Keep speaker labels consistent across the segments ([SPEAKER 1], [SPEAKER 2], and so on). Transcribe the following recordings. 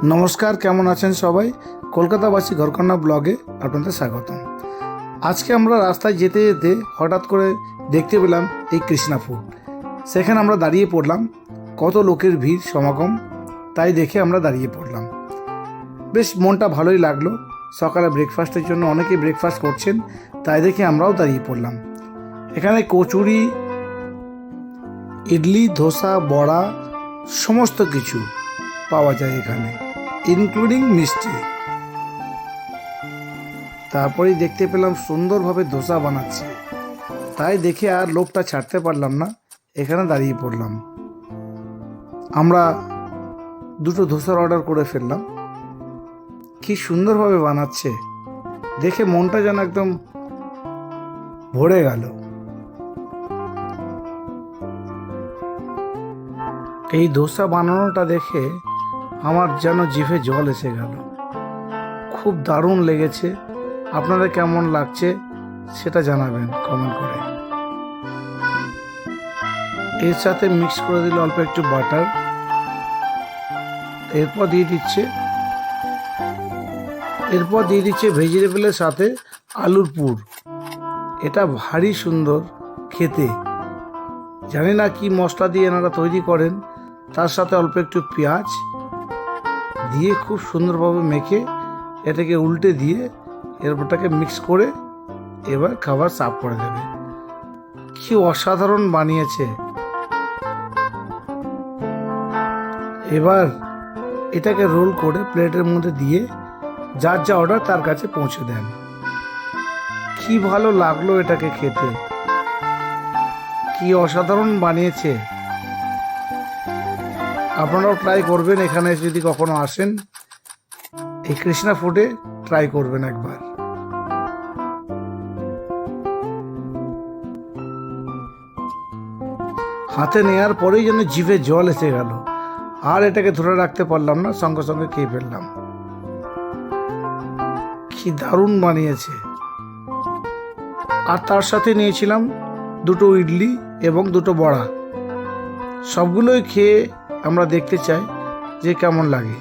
[SPEAKER 1] নমস্কার, কেমন আছেন সবাই? কলকাতাবাসী ঘরকন্যা ব্লগে আপনাদের স্বাগতম। আজকে আমরা রাস্তায় যেতে যেতে হঠাৎ করে দেখতে পেলাম এই কৃষ্ণা ফুড। সেখানে আমরা দাঁড়িয়ে পড়লাম, কত লোকের ভিড় সমাগম, তাই দেখে আমরা দাঁড়িয়ে পড়লাম। বেশ মনটা ভালোই লাগলো। সকালে ব্রেকফাস্টের জন্য অনেকেই ব্রেকফাস্ট করছেন, তাই দেখে আমরাও দাঁড়িয়ে পড়লাম। এখানে কচুরি, ইডলি, ধোসা, বড়া সমস্ত কিছু পাওয়া যায় এখানে, ইনক্লুডিং মিষ্টি। তারপরেই দেখতে পেলাম সুন্দরভাবে ধোসা বানাচ্ছে, তাই দেখে আর লোভটা ছাড়তে পারলাম না, এখানে দাঁড়িয়ে পড়লাম। আমরা দুটো ধোসার অর্ডার করে ফেললাম। কি সুন্দরভাবে বানাচ্ছে, দেখে মনটা যেন একদম ভরে গেল। এই ধোসা বানানোটা দেখে আমার যেন জিভে জল এসে গেল। খুব দারুণ লেগেছে। আপনাদের কেমন লাগছে সেটা জানাবেন কমেন্ট করে। এর সাথে মিক্স করে দিলে অল্প একটু বাটার, এরপর দিয়ে দিচ্ছে ভেজিটেবলের সাথে আলুর পুর। এটা ভারী সুন্দর খেতে। জানি না কি মশলা দিয়ে এনারা তৈরি করেন। তার সাথে অল্প একটু পেঁয়াজ দিয়ে খুব সুন্দরভাবে মেখে এটাকে উল্টে দিয়ে এরপরটাকে মিক্স করে এবার খাবার সার্ভ করে দেবে। কি অসাধারণ বানিয়েছে। এবার এটাকে রোল করে প্লেটের মধ্যে দিয়ে যার যা অর্ডার তার কাছে পৌঁছে দেন। কি ভালো লাগলো এটাকে খেতে, কি অসাধারণ বানিয়েছে। আপনারাও ট্রাই করবেন, এখানে যদি কখনো আসেন এই কৃষ্ণা ফুডে ট্রাই করবেন একবার। হাতে নেয়ার পরেই যেন জিভে জল এসে গেল, আর এটাকে ধরে রাখতে পারলাম না, সঙ্গে সঙ্গে খেয়ে ফেললাম। কি দারুণ বানিয়েছে। আর তার সাথে নিয়েছিলাম দুটো ইডলি এবং দুটো বড়া। সবগুলোই খেয়ে আমরা দেখতে চাই যে কেমন লাগে।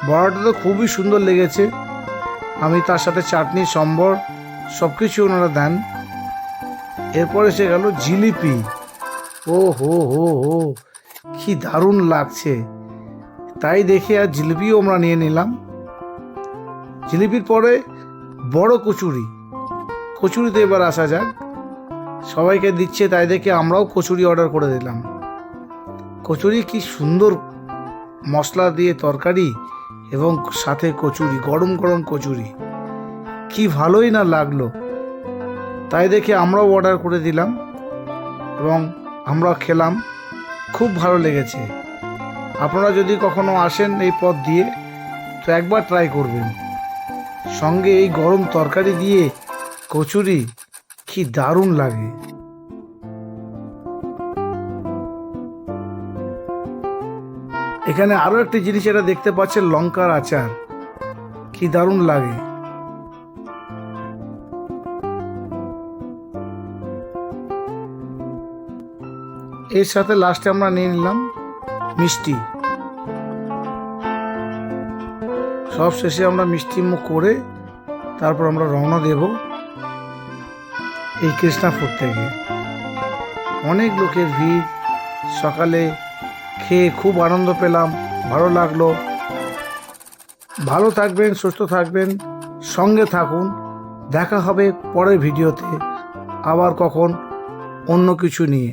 [SPEAKER 1] বড়াটা তো খুবই সুন্দর লেগেছে। আমি তার সাথে চাটনি, সম্বর সব কিছু ওনারা দেন। এরপর এসে গেল জিলিপি। ও হো হো হো, কি দারুণ লাগছে। তাই দেখে আর জিলিপিও আমরা নিয়ে নিলাম। জিলিপির পরে বড় কচুরিতে এবার আসা যাক। সবাইকে দিচ্ছে, তাই দেখে আমরাও কচুরি অর্ডার করে দিলাম। কচুরি কি সুন্দর মশলা দিয়ে তরকারি এবং সাথে কচুরি, গরম গরম কচুরি, কি ভালোই না লাগলো। তাই দেখে আমরাও অর্ডার করে দিলাম এবং আমরা খেলাম। খুব ভালো লেগেছে। আপনারা যদি কখনো আসেন এই পথ দিয়ে তো একবার ট্রাই করবেন। সঙ্গে এই গরম তরকারি দিয়ে কচুরি, কি দারুণ লাগে। এখানে আরো একটি জিনিস এটা দেখতে পাচ্ছেন, লঙ্কার আচার, কি দারুণ লাগে। এর সাথে লাস্টে আমরা নিয়ে নিলাম মিষ্টি। সব শেষে আমরা মিষ্টি মুখ করে তারপর আমরা রওনা দেব এই কৃষ্ণা ফুড থেকে। অনেক লোকের ভিড়। সকালে খেয়ে খুব আনন্দ পেলাম, ভালো লাগলো। ভালো থাকবেন, সুস্থ থাকবেন, সঙ্গে থাকুন। দেখা হবে পরের ভিডিওতে আবার কখন অন্য কিছু নিয়ে।